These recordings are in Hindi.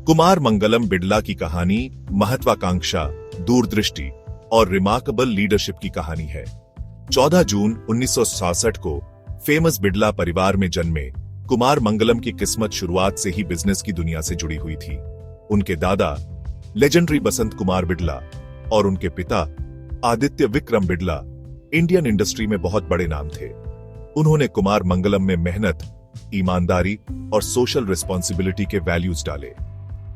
कुमार मंगलम बिड़ला की कहानी महत्वाकांक्षा, दूरदृष्टि और रिमार्केबल लीडरशिप की कहानी है। 14 जून 1966 को फेमस बिड़ला परिवार में जन्मे कुमार मंगलम की किस्मत शुरुआत से ही बिजनेस की दुनिया से जुड़ी हुई थी। उनके दादा लेजेंडरी बसंत कुमार बिड़ला और उनके पिता आदित्य विक्रम बिड़ला इंडियन इंडस्ट्री में बहुत बड़े नाम थे। उन्होंने कुमार मंगलम में मेहनत, ईमानदारी और सोशल रिस्पॉन्सिबिलिटी के वैल्यूज डाले।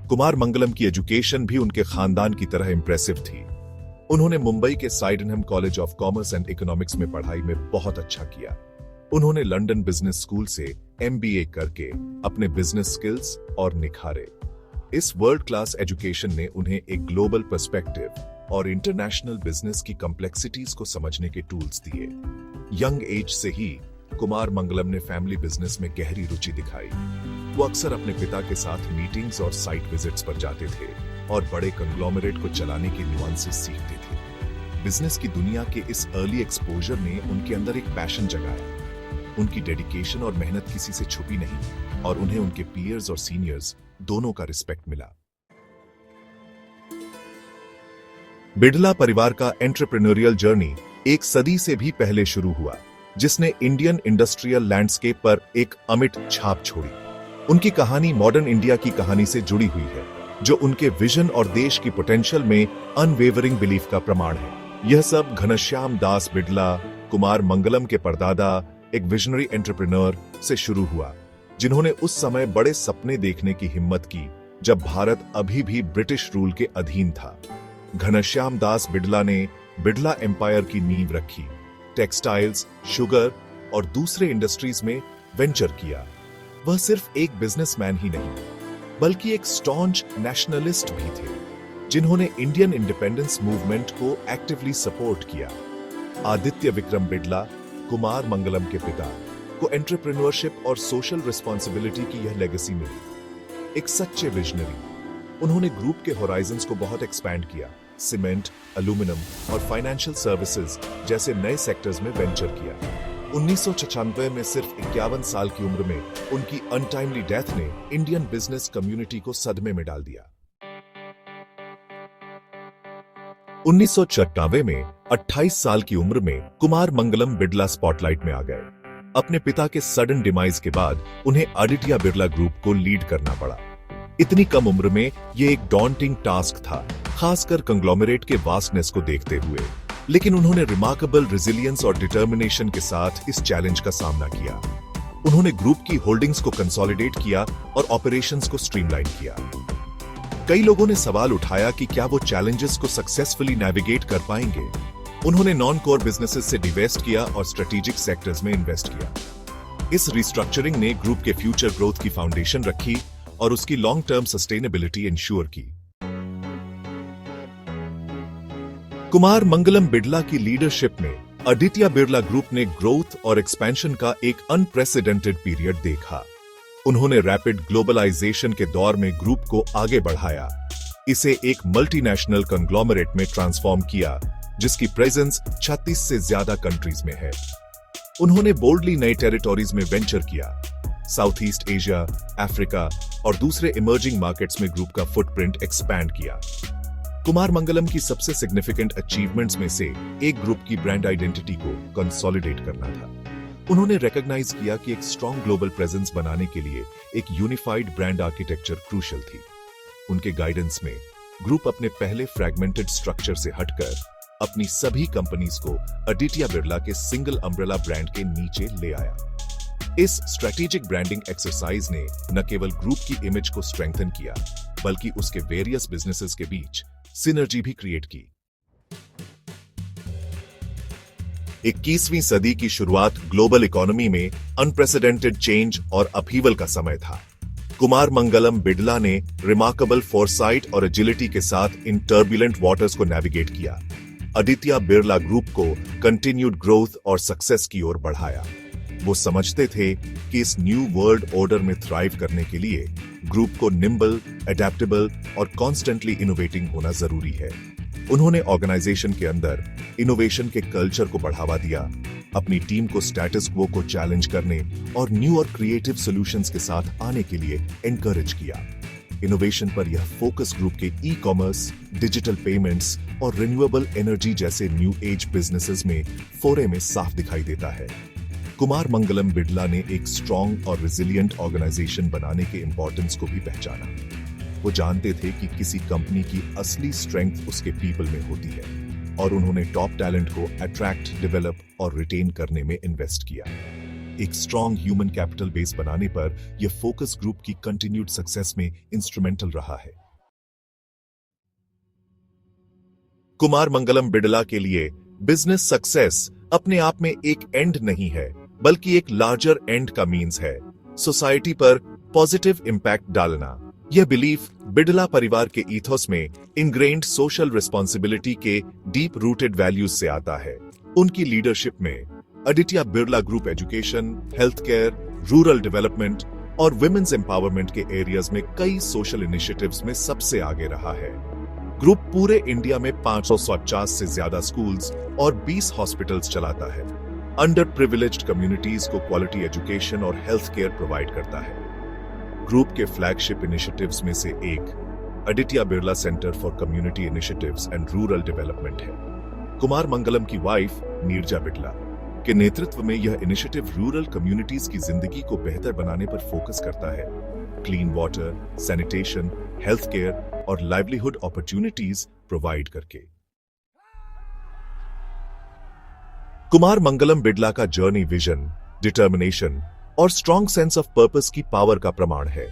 कुमार मंगलम की एजुकेशन भी उनके खानदान की तरह इंप्रेसिव थी। उन्होंने मुंबई के Sydenham college of commerce and economics में पढ़ाई में बहुत अच्छा किया। उन्होंने लंदन बिजनेस स्कूल से MBA करके अपने बिजनेस स्किल्स और निखारे। इस वर्ल्ड क्लास एजुकेशन ने उन्हें एक ग्लोबल पर्सपेक्टिव और इंटरनेशनल बिजनेस की कॉम्प्लेक्सिटीज को समझने के टूल्स दिए। यंग एज से ही कुमार मंगलम ने फैमिली बिजनेस में गहरी रुचि दिखाई। वो अक्सर अपने पिता के साथ मीटिंग्स और साइट विजिट्स पर जाते थे और बड़े कंग्लोमरेट को चलाने के नुआंसेस सीखते थे। बिजनेस की दुनिया के इस अर्ली एक्सपोजर ने उनके अंदर एक पैशन जगाया। उनकी डेडिकेशन और मेहनत किसी से छुपी नहीं और उन्हें उनके पीयर्स और सीनियर्स दोनों का रिस्पेक्ट मिला। बिड़ला परिवार का एंटरप्रेन्योरियल जर्नी एक सदी से भी पहले शुरू हुआ, जिसने इंडियन इंडस्ट्रियल लैंडस्केप पर एक अमिट छाप छोड़ी। उनकी कहानी मॉडर्न इंडिया की कहानी से जुड़ी हुई है, जो उनके विजन और देश की पोटेंशियल में अनवेवरिंग बिलीफ का प्रमाण है। यह सब घनश्याम दास बिड़ला, कुमार मंगलम के परदादा, एक विजनरी एंटरप्रेन्योर से शुरू हुआ, जिन्होंने उस समय बड़े सपने देखने की हिम्मत की जब भारत अभी भी ब्रिटिश रूल के अधीन था। घनश्याम दास बिड़ला ने बिड़ला एम्पायर की नींव रखी, टेक्सटाइल्स, शुगर और दूसरे इंडस्ट्रीज में वेंचर किया। वह सिर्फ एक बिजनेसमैन ही नहीं, बल्कि एक स्टॉन्च नेशनलिस्ट भी थे, जिन्होंने इंडियन इंडिपेंडेंस मूवमेंट को एक्टिवली सपोर्ट किया। आदित्य विक्रम बिड़ला, कुमार मंगलम के पिता, को एंटरप्रेन्योरशिप और सोशल रिस्पॉन्सिबिलिटी की यह लेगेसी मिली। एक सच्चे विजनरी, उन्होंने ग्रुप के होराइजन्स को बहुत एक्सपैंड किया। सीमेंट, एल्यूमिनियम और फाइनेंशियल सर्विसेज जैसे नए सेक्टर्स में वेंचर किया। 1996 में सिर्फ 51 साल की उम्र में उनकी अनटाइमली डेथ ने इंडियन बिजनेस कम्युनिटी को सदमे में डाल दिया। 1994 में 28 साल की उम्र में कुमार मंगलम बिड़ला स्पॉटलाइट में आ गए। अपने पिता के सडन डिमाइज के बाद उन्हें आदित्य बिड़ला ग्रुप को लीड करना पड़ा। इतनी कम उम्र में यह एक डॉन्टिंग टास्क था, खासकर कंग्लोमरेट के वास्टनेस को देखते हुए, लेकिन उन्होंने रिमार्केबल रेजिलियंस और डिटर्मिनेशन के साथ इस चैलेंज का सामना किया। उन्होंने ग्रुप की होल्डिंग्स को कंसोलिडेट किया और ऑपरेशंस को स्ट्रीमलाइन किया। कई लोगों ने सवाल उठाया कि क्या वो चैलेंजेस को सक्सेसफुली नेविगेट कर पाएंगे। उन्होंने नॉन कोर बिजनेसेस से डिवेस्ट किया और स्ट्रेटेजिक सेक्टर्स में इन्वेस्ट किया। इस रिस्ट्रक्चरिंग ने ग्रुप के फ्यूचर ग्रोथ की फाउंडेशन रखी और उसकी लॉन्ग टर्म सस्टेनेबिलिटी इंश्योर की। कुमार मंगलम बिड़ला की लीडरशिप में आदित्य बिड़ला ग्रुप ने ग्रोथ और एक्सपेंशन का एक अनप्रेसिडेंटेड पीरियड देखा। उन्होंने रैपिड ग्लोबलाइजेशन के दौर में ग्रुप को आगे बढ़ाया, इसे एक मल्टीनेशनल कंग्लोमरेट में ट्रांसफॉर्म किया, जिसकी प्रेजेंस 36 से ज्यादा कंट्रीज में है। उन्होंने बोल्डली नए टेरिटोरीज में वेंचर किया। साउथ ईस्ट एशिया, अफ्रीका और दूसरे इमर्जिंग मार्केट्स में ग्रुप का फुटप्रिंट एक्सपैंड किया। कुमार मंगलम की सबसे सिग्निफिकेंट अचीवमेंट्स में से एक ग्रुप की ब्रांड आइडेंटिटी को कंसोलिडेट करना था। उन्होंने रिकॉग्नाइज किया कि एक स्ट्रॉन्ग ग्लोबल प्रेजेंस बनाने के लिए एक यूनिफाइड ब्रांड आर्किटेक्चर क्रूशियल थी। उनके गाइडेंस में ग्रुप अपने पहले फ्रैगमेंटेड स्ट्रक्चर से हटकर अपनी सभी कंपनीज को आदित्य बिड़ला के सिंगल अम्ब्रेला ब्रांड के नीचे ले आया। इस स्ट्रेटेजिक ब्रांडिंग एक्सरसाइज ने न केवल ग्रुप की इमेज को स्ट्रेंथन किया, बल्कि उसके वेरियस बिजनेसेस के बीच सिनर्जी भी क्रिएट की। 21वीं सदी की शुरुआत ग्लोबल इकोनॉमी में अनप्रेसिडेंटेड चेंज और अपहीवल का समय था। कुमार मंगलम बिड़ला ने रिमार्केबल फोरसाइट और एजिलिटी के साथ इन टर्बुलेंट वाटर्स को नेविगेट किया। आदित्य बिड़ला ग्रुप को कंटिन्यूड ग्रोथ और सक्सेस की ओर बढ़ाया। वो समझते थे कि इस न्यू वर्ल्ड ऑर्डर में थ्राइव करने के लिए ग्रुप को निम्बल, एडेप्टेबल और कॉन्स्टेंटली इनोवेटिंग होना जरूरी है। उन्होंने ऑर्गेनाइजेशन के अंदर इनोवेशन के कल्चर को बढ़ावा दिया, अपनी टीम को स्टेटस क्वो को चैलेंज करने और न्यू और क्रिएटिव सॉल्यूशंस के साथ आने के लिए एनकरेज किया। इनोवेशन पर यह फोकस ग्रुप के ई कॉमर्स, डिजिटल पेमेंट्स और रिन्यूएबल एनर्जी जैसे न्यू एज बिजनेसेस में फोरे में साफ दिखाई देता है। कुमार मंगलम बिड़ला ने एक स्ट्रॉन्ग और रिजिलियंट ऑर्गेनाइजेशन बनाने के इंपॉर्टेंस को भी पहचाना। वो जानते थे कि किसी कंपनी की असली स्ट्रेंथ उसके पीपल में होती है और उन्होंने टॉप टैलेंट को अट्रैक्ट, डेवलप और रिटेन करने में इन्वेस्ट किया। एक स्ट्रॉन्ग ह्यूमन कैपिटल बेस बनाने पर यह फोकस ग्रुप की कंटिन्यूड सक्सेस में इंस्ट्रूमेंटल रहा है। कुमार मंगलम बिड़ला के लिए बिजनेस सक्सेस अपने आप में एक एंड नहीं है, बल्कि एक लार्जर एंड का मीन्स है। सोसाइटी पर पॉजिटिव इंपैक्ट डालना। यह बिलीफ बिड़ला परिवार के ईथोस में इनग्रेन्ड सोशल रिस्पॉन्सिबिलिटी के डीप रूटेड वैल्यूज से आता है। उनकी लीडरशिप में Aditya Birla group education, health care, rural development और विमेन्स एम्पावरमेंट के एरियाज में कई सोशल इनिशिएटिव्स में सबसे आगे रहा है। ग्रुप पूरे इंडिया में 550 से ज्यादा स्कूल्स और 20 हॉस्पिटल्स चलाता है। अंडर प्रिविलेज्ड कम्युनिटीज को क्वालिटी एजुकेशन और हेल्थ केयर प्रोवाइड करता है। ग्रुप के फ्लैगशिप इनिशिएटिव्स में से एक Aditya Birla centre for community initiatives and rural development है। कुमार मंगलम की वाइफ नीरजा बिड़ला के नेतृत्व में यह इनिशिएटिव रूरल कम्युनिटीज की जिंदगी को बेहतर बनाने पर फोकस करता है। Clean water, sanitation, health care और लाइवलीहुड अपॉर्चुनिटीज प्रोवाइड करके। कुमार मंगलम बिड़ला का जर्नी विजन, डिटर्मिनेशन और स्ट्रॉन्ग सेंस ऑफ पर्पस की पावर का प्रमाण है।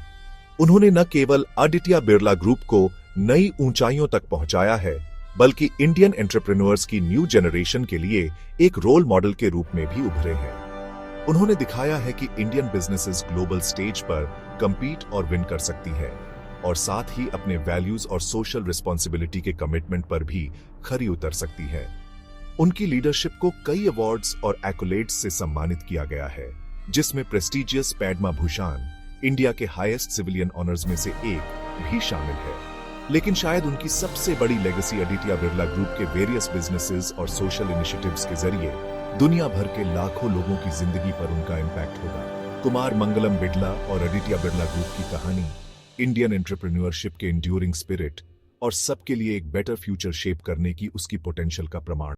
उन्होंने न केवल आदित्य बिड़ला ग्रुप को नई ऊंचाइयों तक पहुंचाया है, बल्कि इंडियन एंटरप्रेन्योर्स की न्यू जनरेशन के लिए एक रोल मॉडल के रूप में भी उभरे हैं। उन्होंने दिखाया है कि इंडियन बिजनेसेस ग्लोबल स्टेज पर कंपीट और विन कर सकती है और साथ ही अपने वैल्यूज और सोशल रिस्पॉन्सिबिलिटी के कमिटमेंट पर भी खरी उतर सकती है। उनकी लीडरशिप को कई अवार्ड्स और एक्कोलेड्स से सम्मानित किया गया है, जिसमें प्रेस्टिजियस पैडमा भूषण, इंडिया के हाईएस्ट सिविलियन ऑनर्स में से एक भी शामिल है। लेकिन शायद उनकी सबसे बड़ी लेगेसी आदित्य बिड़ला ग्रुप के वेरियस बिजनेसेस और सोशल इनिशिएटिव्स के जरिए दुनिया भर के लाखों लोगों की जिंदगी पर उनका इंपैक्ट होगा। कुमार मंगलम बिड़ला और आदित्य बिड़ला ग्रुप की कहानी इंडियन एंटरप्रेन्योरशिप के एंड्यूरिंग स्पिरिट और सबके लिए एक बेटर फ्यूचर शेप करने की उसकी पोटेंशियल का प्रमाण